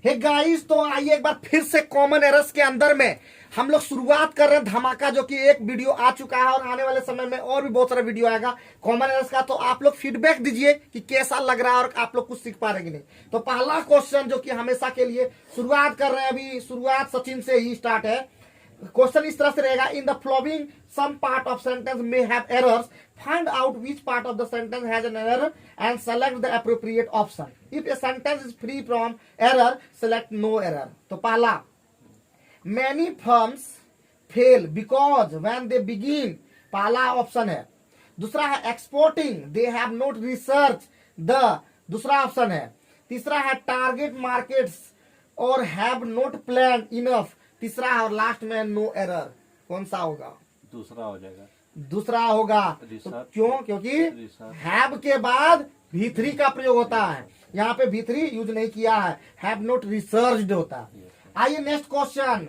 Hey guys, तो आइए एक बार फिर से कॉमन एरर्स के अंदर में हम लोग शुरुआत कर रहे हैं धमाका, जो कि एक वीडियो आ चुका है और आने वाले समय में और भी बहुत सारा वीडियो आएगा कॉमन एरर्स का। तो आप लोग फीडबैक दीजिए कि कैसा लग रहा है और आप लोग कुछ सीख पा रहे कि नहीं। तो पहला क्वेश्चन जो कि हमेशा के लिए शुरुआत कर रहे हैं, अभी शुरुआत सचिन से ही स्टार्ट है। क्वेश्चन इस तरह से रहेगा, in the following some part of sentence may have errors, find out which part of the sentence has an error and select the appropriate option. If a sentence is free from error, select no error. तो पहला, many firms fail because when they begin, पहला option है। दूसरा है exporting, they have not research the, दूसरा option है। तीसरा है टारगेट मार्केट्स और हैव नॉट प्लान इनफ, तीसरा है। और लास्ट में नो एरर। कौन सा होगा? दूसरा हो जाएगा। दूसरा होगा। तो क्यों? क्योंकि हैव के बाद V3 का प्रयोग होता है, यहाँ पे V3 यूज नहीं किया है, हैव नॉट रिसर्च्ड होता है। आइए नेक्स्ट क्वेश्चन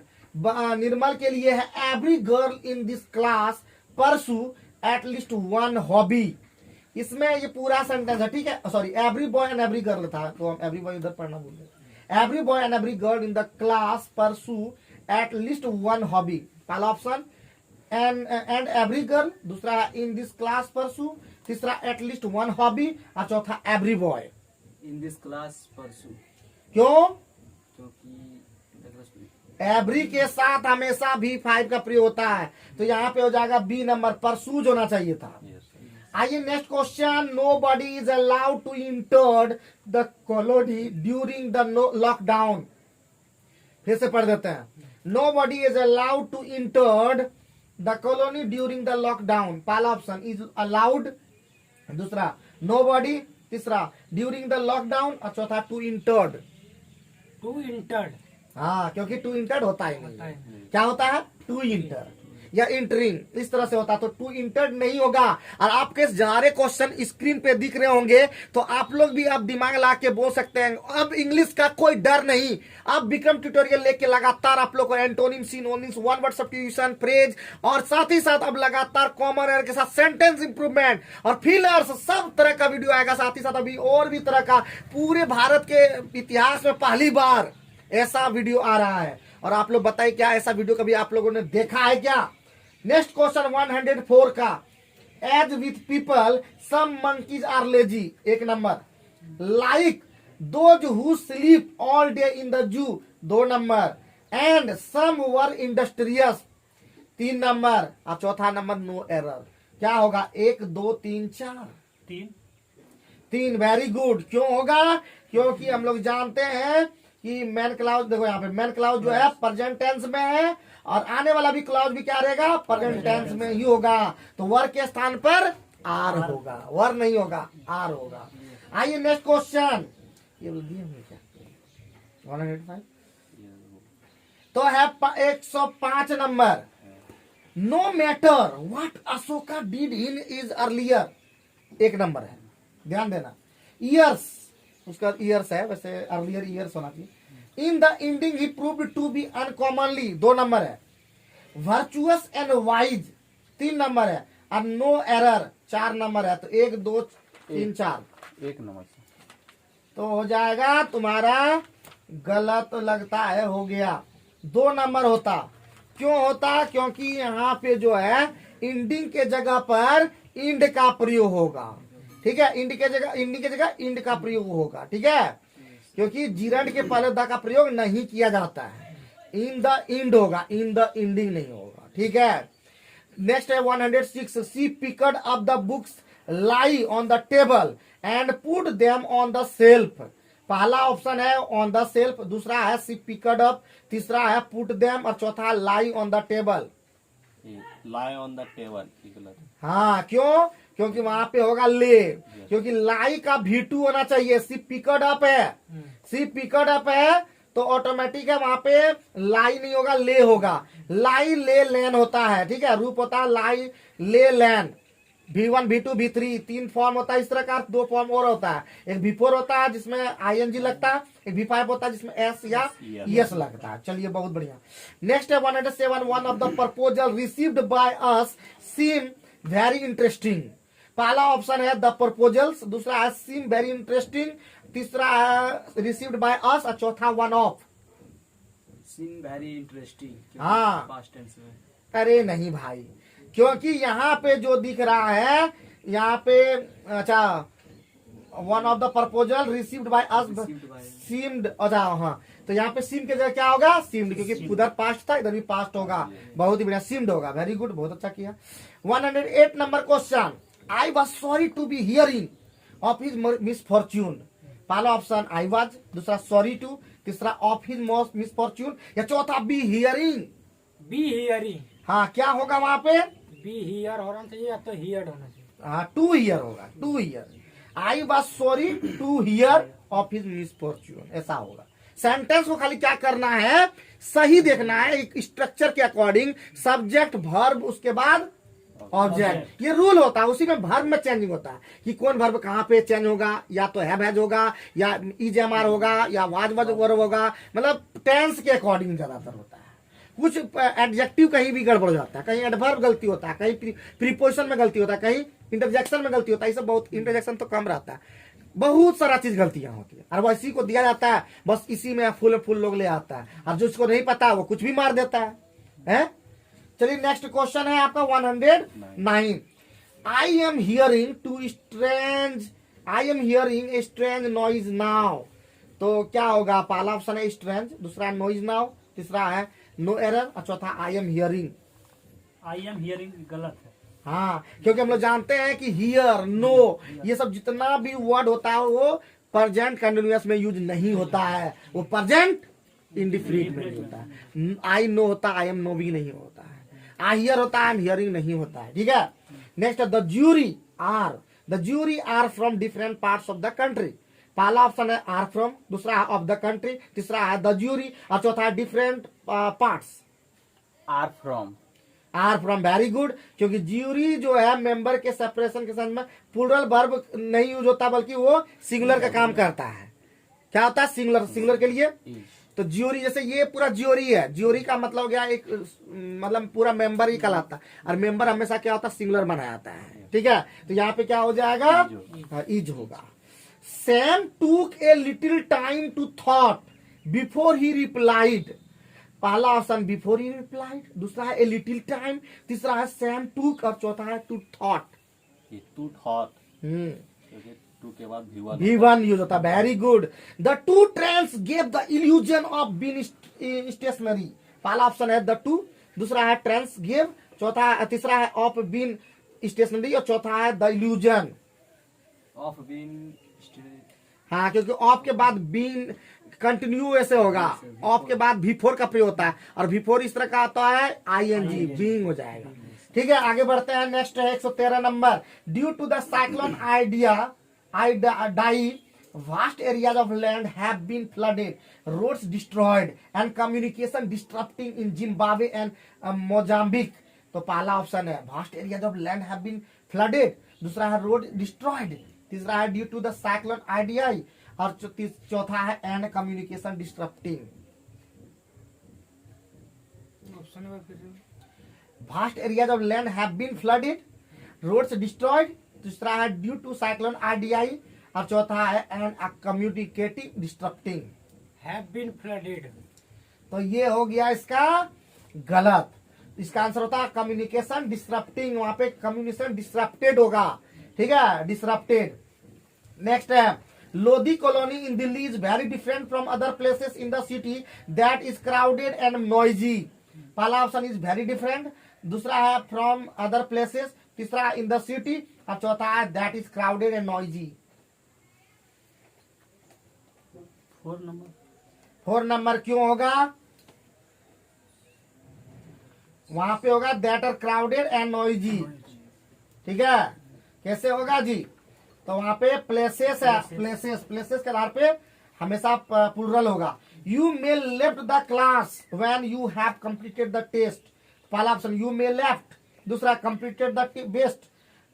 निर्मल के लिए है, every girl in this class pursue at least one hobby. इसमें ये पूरा सेंटेंस है, ठीक है। Sorry, every boy and every girl था, तो हम एवरी बॉय इधर पढ़ना भूल गए। Every boy and every girl in the class pursue at least one hobby, पहला ऑप्शन। एंड एवरी गर्ल, दूसरा इन दिस क्लास परसू, तीसरा एट लीस्ट वन हॉबी और चौथा every boy. In this class परसू, क्यों? क्योंकि एवरी के साथ हमेशा V5 का प्रयोग होता है, तो यहाँ पे हो जाएगा बी नंबर, परसूज होना चाहिए था। आइए next question, nobody is allowed to enter the colony during the lockdown. फिर से पढ़ देते हैं, nobody is allowed to enter the colony during the lockdown. पहला ऑप्शन इज अलाउड, दूसरा नो बडी, तीसरा ड्यूरिंग द लॉकडाउन और चौथा टू इंटर्ड। टू इंटर्ड, हाँ, क्योंकि टू इंटर्ड होता ही नहीं। क्या होता है? टू इंटर या इंटरिंग, इस तरह से होता है, तो टू इंटर्ड नहीं होगा। और आपके सारे क्वेश्चन स्क्रीन पे दिख रहे होंगे, तो आप लोग भी आप दिमाग ला के बोल सकते हैं। अब इंग्लिश का कोई डर नहीं, अब विक्रम ट्यूटोरियल लेके लगातार आप लोग को antonym, synonyms, one word substitution, phrase और साथ ही साथ अब लगातार कॉमन एरर के साथ सेंटेंस इंप्रूवमेंट और फिलर्स, सब तरह का वीडियो आएगा। साथ ही साथ अभी और भी तरह का, पूरे भारत के इतिहास में पहली बार ऐसा वीडियो आ रहा है। और आप लोग बताइए, क्या ऐसा वीडियो कभी आप लोगों ने देखा है क्या? नेक्स्ट क्वेश्चन 104 का, as with people some monkeys are lazy, एक नंबर। Like those who sleep all day in the zoo, दो नंबर। एंड सम वर इंडस्ट्रियस, तीन नंबर। और चौथा नंबर नो एरर। क्या होगा? 1 2 3 4 तीन। Very good. क्यों होगा? क्योंकि हम लोग जानते हैं कि मैन क्लाउज, देखो यहाँ पे मैन क्लाउज जो है प्रेजेंट टेंस में है और आने वाला भी क्लाउज भी क्या रहेगा? प्रेजेंट टेंस में ही होगा। तो वर के स्थान पर आर होगा, वर नहीं होगा, आर होगा। आइए नेक्स्ट क्वेश्चन, ये दिया हमने क्या? 105 तो है 105 number. No matter what Ashoka did in his earlier, एक नंबर है, ध्यान देना। ईयर्स, उसका ईयर्स है, वैसे अर्लियर ईयर्स होना चाहिए। In the ending he proved to be uncommonly, दो नंबर है। वर्चुअस एंड वाइज, तीन नंबर है। और नो एरर, चार नंबर है। तो 1 2 3 4, एक नंबर से तो हो जाएगा तुम्हारा, गलत लगता है, हो गया। 2 नंबर होता। क्यों होता? क्योंकि यहाँ पे जो है एंडिंग के जगह पर इंड का प्रयोग होगा, ठीक है। इंड के जगह, एंडिंग के जगह इंड का प्रयोग होगा, ठीक है। क्योंकि जीरंड के पहले द का प्रयोग नहीं किया जाता है, इन द इंड होगा, इन द एंडिंग नहीं होगा, ठीक है। नेक्स्ट है 106, she picked up the books lie on the table and put them on the shelf. पहला ऑप्शन है ऑन द सेल्फ, दूसरा है सी पिकड अप, तीसरा है पुट देम और चौथा लाई on the table. Lie on the table, गलत। हाँ, क्यों? क्योंकि वहां पे होगा ले, क्योंकि लाई का V2 होना चाहिए। सी पिकड अप है, सी पिकड अप है तो ऑटोमेटिक है, वहां पे लाई नहीं होगा, ले होगा। लाई ले लैन होता है, ठीक है। रूप होता है लाई ले लैन। V1 V2 V3 तीन फॉर्म होता है इस तरह का। 2 फॉर्म और होता है, एक V4 होता है जिसमें ING लगता है, एक V5 होता है जिसमें S या ES लगता है। चलिए, बहुत बढ़िया। नेक्स्ट है 107, one of the proposal received by us seem very interesting. पहला ऑप्शन है द प्रपोजल्स, दूसरा है सीम वेरी इंटरेस्टिंग तीसरा है रिसीव्ड बाय अस और चौथा one of. Seen very interesting. हाँ। पास्ट टेंस में। अरे नहीं भाई, क्योंकि यहाँ पे जो दिख रहा है यहाँ पे, अच्छा, one of the proposal received by us Received by- seemed, अच्छा हाँ, तो यहाँ पे सीम के जगह क्या होगा, सीम्ड, क्योंकि उधर पास्ट था इधर भी पास्ट होगा। बहुत ही बढ़िया, सीम्ड होगा। वेरी गुड, बहुत अच्छा किया। 108 number question, I was sorry to be hearing of his misfortune. पहला ऑप्शन आई वाज, दूसरा सॉरी टू, तीसरा ऑफ हिज मिसफॉर्च्यून, या चौथा बी हियरिंग। Be hearing. हाँ, क्या होगा वहां पे, बी हियर होना चाहिए या तो हियर्ड होना चाहिए। हाँ, टू हियर होगा, to hear. I was sorry to hear of his misfortune, ऐसा होगा। सेंटेंस को खाली क्या करना है, सही देखना है, एक स्ट्रक्चर के अकॉर्डिंग, सब्जेक्ट वर्ब उसके बाद ऑब्जेक्ट, ये रूल होता है। उसी में वर्ब में चेंजिंग होता है कि कौन वर्ब कहाँ पे चेंज होगा, या तो हैव हैज होगा, या इज एम आर होगा, या वाज वर्ब होगा, मतलब टेंस के अकॉर्डिंग ज्यादातर होता है। कुछ एडजेक्टिव कहीं भी गड़बड़ हो जाता है, कहीं एडवर्ब गलती होता है, कहीं प्रीपोजिशन में गलती होता है, कहीं इंटरजेक्शन में गलती होता है। ये सब बहुत, इंटरजेक्शन तो कम रहता है, बहुत सारा चीज गलतियां होती है, और वो इसी को दिया जाता है, बस इसी में फुल फुल लोग ले आता है, और जो इसको नहीं पता वो कुछ भी मार देता है, हैं? चलिए नेक्स्ट क्वेश्चन है आपका 109। I am hearing a strange noise now. तो क्या होगा, पहला ऑप्शन है स्ट्रेंज, दूसरा नॉइज नाउ, तीसरा है नो एरर, और चौथा I am hearing. I am hearing गलत है। हाँ, क्योंकि हम लोग जानते हैं कि हियर, नो, ये सब जितना भी वर्ड होता है वो प्रेजेंट कंटिन्यूअस में यूज नहीं होता है, वो प्रेजेंट इंडिफिनिट में यूज होता है। आई नो होता है, आई एम नो भी नहीं होता है। आई हियर होता है, आई एम हियरिंग नहीं होता है। ठीक है, next the jury are from different parts of the country. पहला ऑप्शन है आर फ्रॉम, दूसरा है ऑफ द कंट्री, तीसरा है द ज्यूरी, और चौथा है different parts. Are from. Are from, very good, क्योंकि ज्यूरी जो है मेंबर के सेपरेशन के संबंध में प्लूरल वर्ब नहीं यूज होता, बल्कि वो सिंगुलर का काम करता है। क्या होता है, सिंगुलर के लिए। तो ज्यूरी, जैसे ये पूरा ज्यूरी है, ज्यूरी का मतलब हो गया एक, मतलब पूरा मेंबर ही कहलाता है, और मेंबर हमेशा क्या होता है, सिंगुलर बनाया जाता है। ठीक है, तो यहाँ पे क्या हो जाएगा, इज होगा। Sam took a little time to thought before he replied. पहला ऑप्शन बिफोर ही रिप्लाइड, दूसरा है ए लिटिल टाइम, तीसरा है सैम टूक, और चौथा है टू थॉट। ये टू थॉट, क्योंकि टू के बाद V1 यूज होता है। Very good. The two trains gave the illusion of being stationary. पहला ऑप्शन है द टू, दूसरा है ट्रेन्स गेव, चौथा, तीसरा है ऑफ बीइंग स्टेशनरी, और चौथा है द इल्यूजन ऑफ बीइंग। हाँ, क्योंकि ऑफ के बाद बीइंग कंटिन्यू ऐसे होगा, ऑफ के बाद V4 का प्रयोग होता है, और V4 इस तरह का आता है ING, बीइंग हो जाएगा। ठीक है, आगे बढ़ते हैं। नेक्स्ट है 113 number. Due to the cyclone Idai, vast areas of land have been flooded, roads destroyed, and communication disrupting in Zimbabwe and Mozambique. तो पहला ऑप्शन है vast areas of land have been flooded, दूसरा है road destroyed, तीसरा है due to the cyclone Idai, और चौथा है and communication disrupting. Vast areas of land have been flooded, roads destroyed, तीसरा है ड्यू टू साइक्लोन Idai, और चौथा है and communicating disrupting. Have been flooded. तो ये हो गया इसका गलत। इसका आंसर होता है कम्युनिकेशन डिस्ट्रप्टिंग, वहां पे कम्युनिकेशन डिस्ट्रप्टेड होगा। ठीक है, डिस्ट्रप्टेड। नेक्स्ट है Lodhi colony in Delhi is very different from other places in the city that is crowded and noisy. पहला ऑप्शन इज वेरी डिफरेंट, दूसरा है फ्रॉम अदर प्लेसेस, तीसरा इन द सिटी, और चौथा है that is crowded and noisy. 4 number क्यों होगा, वहां पे होगा that are crowded and noisy. ठीक है, कैसे होगा जी, तो वहां पे प्लेसेस है, प्लेसेस के आधार पे हमेशा प्लूरल होगा। You may left the class when you have completed the test. पहला ऑप्शन यू मे लेफ्ट, दूसरा कंप्लीटेड द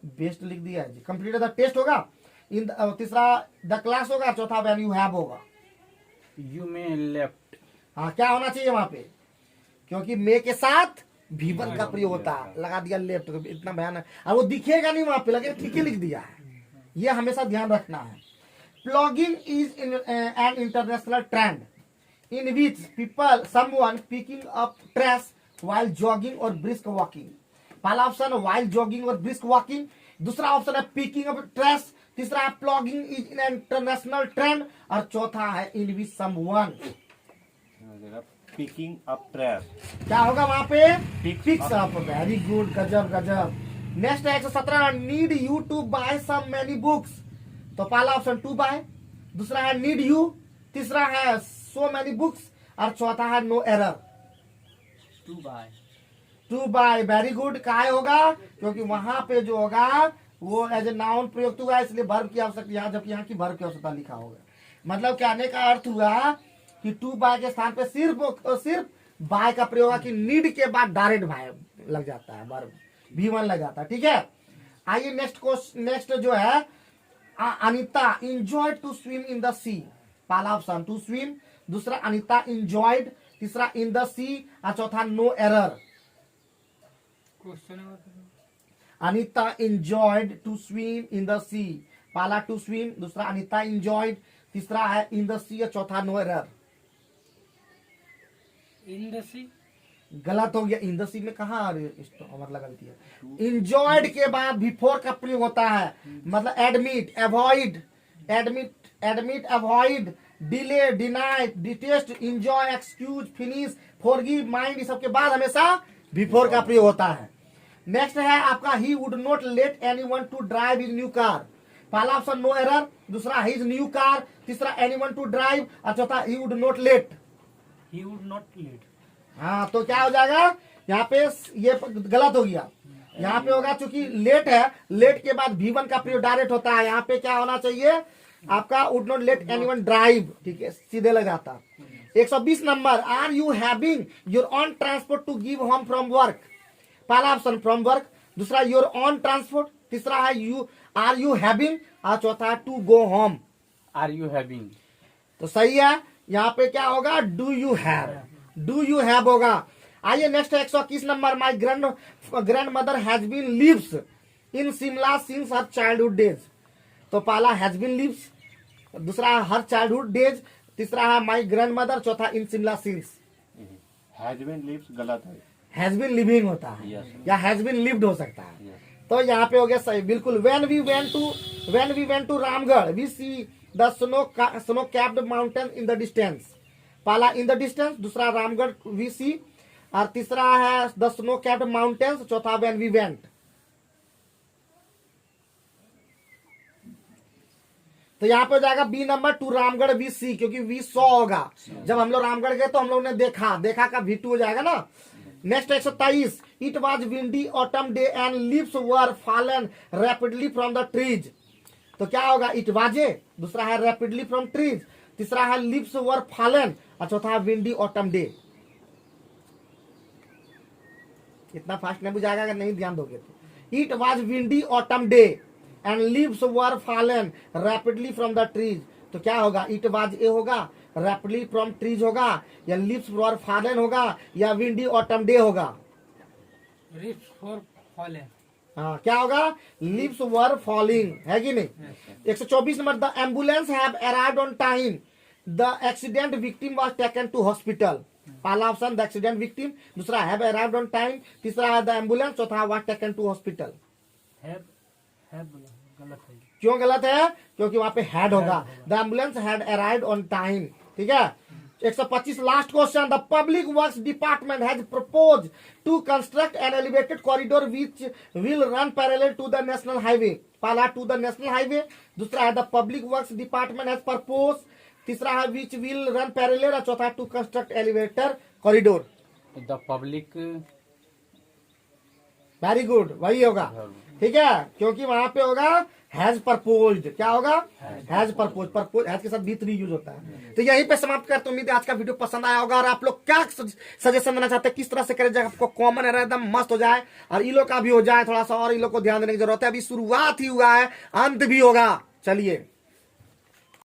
बेस्ट लिख दिया है जी, कंप्लीटेड द टेस्ट होगा, इन तीसरा द क्लास होगा, चौथा व्हेन यू हैव होगा। You may left. हाँ, क्या होना चाहिए वहां पे, क्योंकि मे के साथ V1 का प्रयोग होता है, लगा दिया लेफ्ट, तो इतना बयान है, और वो दिखेगा नहीं वहां पे, लगे ठीक ही लिख दिया है। ये हमेशा ध्यान रखना है। Plogging is an international trend in which people someone picking up trash while jogging और brisk walking। पहला ऑप्शन while jogging और brisk walking, दूसरा ऑप्शन है पिकिंग अप ट्रैश, तीसरा है plogging is in international trend और चौथा है in which someone. Picking up trash, क्या होगा वहां पे? Pick picks up. Very good, गजब गजब। नेक्स्ट है 117, need you to buy some many books. तो पहला ऑप्शन टू बाय, दूसरा है नीड यू, तीसरा है सो मैनी बुक्स और चौथा है no error. to buy, to buy, very good. काय होगा? क्योंकि वहां पे जो होगा वो एज ए नाउन प्रयुक्त हुआ, इसलिए वर्ब की आवश्यकता यहाँ, जबकि यहाँ की वर्ब की आवश्यकता लिखा होगा। मतलब कहने का अर्थ हुआ कि टू बाय के स्थान पे सिर्फ बाय का प्रयोग हुआ कि नीड के बाद डायरेक्ट बाय लग जाता है, वर्ब V1 लग जाता है। ठीक है, आइए नेक्स्ट क्वेश्चन। नेक्स्ट जो है Anita enjoy to swim in the sea. पहला ऑप्शन टू स्विम, दूसरा अनिता इंजॉयड, तीसरा इन द सी और चौथा no error. Question Anita enjoyed to swim in the sea. पहला टू स्विम, दूसरा अनिता इंजॉयड, तीसरा है इन द सी और चौथा नो एरर। इन द सी। गलत हो गया। इन द सी में कहा मतलब गलती है। इंजॉयड के बाद बिफोर का प्रयोग होता है, मतलब admit, avoid, admit, avoid, delay, deny, detest, enjoy, excuse, finish, forgive, mind, इस सबके बाद हमेशा बिफोर का प्रयोग होता है। नेक्स्ट है आपका he would not let anyone to drive his new car. पहला ऑप्शन नो एरर, दूसरा हिज न्यू कार, तीसरा एनीवन टू ड्राइव और चौथा he would not let. He would not lead. हाँ, तो क्या हो जाएगा यहाँ पे? ये गलत हो गया। यहाँ पे होगा चूंकि लेट है, लेट के बाद V1 का प्रयोग डायरेक्ट होता है। यहाँ पे क्या होना चाहिए आपका? Would not let anyone drive. ठीक है, सीधे लग जाता। 120 number, are you having your own transport to give home from work. पहला ऑप्शन फ्रॉम वर्क, दूसरा योर ऑन ट्रांसपोर्ट, तीसरा है यू आर यू हैविंग और चौथा है to go home. are you having? तो सही है। यहाँ पे क्या होगा? Do you have, do you have होगा। आइए next 121 number, my grand mother has been lives in Shimla since her childhood days. तो पहला हैज बीन लिव्स, दूसरा है हर चाइल्डहुड डेज, तीसरा है माई ग्रैंड मदर, चौथा in Shimla since. Has been lives गलत है। हैज बीन लिविंग होता है Yes. या हैज बीन लिव्ड हो सकता है। Yes. तो यहाँ पे हो गया सही, बिल्कुल। When we went to Ramgarh we see the snow capped mountain in the distance. पहला इन द डिस्टेंस, दूसरा रामगढ़ वी सी और तीसरा है द स्नो कैप्ड माउंटेन्स, चौथा व्हेन वी वेंट। तो यहाँ पे हो जाएगा B number two Ramgarh we see, क्योंकि वी सॉ होगा। जब हम लोग रामगढ़ गए तो हम लोग ने देखा का V2 हो जाएगा ना। Next 123, it was windy autumn day and leaves were fallen rapidly from the trees. तो क्या होगा? इट वाजे, दूसरा है रैपिडली फ्रॉम ट्रीज, तीसरा है लीव्स वर फॉलन और चौथा है विंडी ऑटम डे। इतना फास्ट नहीं बुझाएगा अगर नहीं ध्यान दोगे तो। It was windy autumn day and leaves were fallen rapidly from the trees. तो क्या होगा? इट वाज ए होगा, रैपिडली फ्रॉम ट्रीज होगा, या लीव्स वर फॉलन होगा, या विंडी ऑटम डे होगा। रिप्स फॉर फॉलन। हाँ, क्या होगा? लीव्स वर फॉलिंग, है कि नहीं? 124 number, the ambulance have arrived on time, the accident victim was taken to hospital. पहला ऑप्शन द एक्सीडेंट विक्टिम, दूसरा हैव अराइव्ड ऑन टाइम, तीसरा है द एम्बुलेंस, चौथा was taken to hospital. Have बोला, गलत है। क्यों गलत है? क्योंकि वहां पे हैड होगा। The ambulance had arrived on time. ठीक है। 125 last question, the public works department has propose to construct an elevated corridor which will run parallel to the national highway. पहला टू द नेशनल हाईवे, दूसरा है the public works department has propose, तीसरा है which will run parallel और चौथा to construct elevator corridor. The public very good, वही होगा। ठीक है, क्योंकि वहां पे होगा हैज प्रपोज्ड। क्या होगा? Has propose. प्रपोज हैज के साथ भी 3 यूज होता है। तो यहीं पे समाप्त करते, उम्मीद है आज का वीडियो पसंद आया होगा। और आप लोग क्या सजेशन देना चाहते हैं, किस तरह से करें जब आपको कॉमन एरर एकदम मस्त हो जाए और ईलो का भी हो जाए थोड़ा सा, और ईलो को ध्यान देने की जरूरत है। अभी शुरुआत ही हुआ है, अंत भी होगा। चलिए।